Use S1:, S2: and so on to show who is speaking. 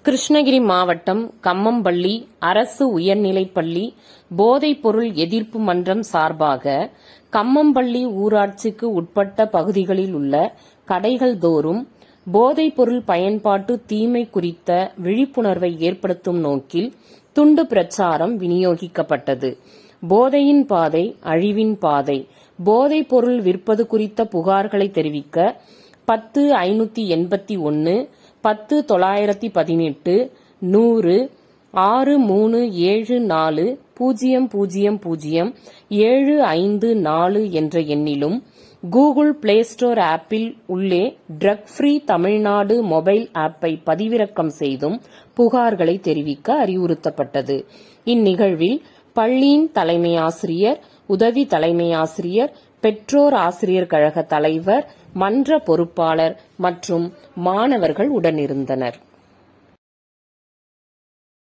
S1: கிருஷ்ணகிரி மாவட்டம் கம்மம்பள்ளி அரசு உயர்நிலைப்பள்ளி போதைப்பொருள் எதிர்ப்பு மன்றம் சார்பாக கம்மம்பள்ளி ஊராட்சிக்கு உட்பட்ட பகுதிகளில் உள்ள கடைகள் தோறும் போதைப்பொருள் பயன்பாட்டு தீமை குறித்த விழிப்புணர்வை ஏற்படுத்தும் நோக்கில் துண்டு பிரச்சாரம் விநியோகிக்கப்பட்டது. போதையின் பாதை அழிவின் பாதை. போதைப்பொருள் விற்பது குறித்த புகார்களை தெரிவிக்க 10581 10918 100 6374 000 என்ற எண்ணிலும் கூகுள் பிளே ஸ்டோர் ஆப்பில் உள்ளே ட்ரக் ஃப்ரீ தமிழ்நாடு மொபைல் ஆப்பை பதிவிறக்கம் செய்தும் புகார்களை தெரிவிக்க அறிவுறுத்தப்பட்டது. இந்நிகழ்வில் பள்ளியின் தலைமை ஆசிரியர், உதவி தலைமை ஆசிரியர், பெற்றோர் ஆசிரியர் கழக தலைவர், மன்ற பொறுப்பாளர் மற்றும் மாணவர்கள் உடனிருந்தனர்.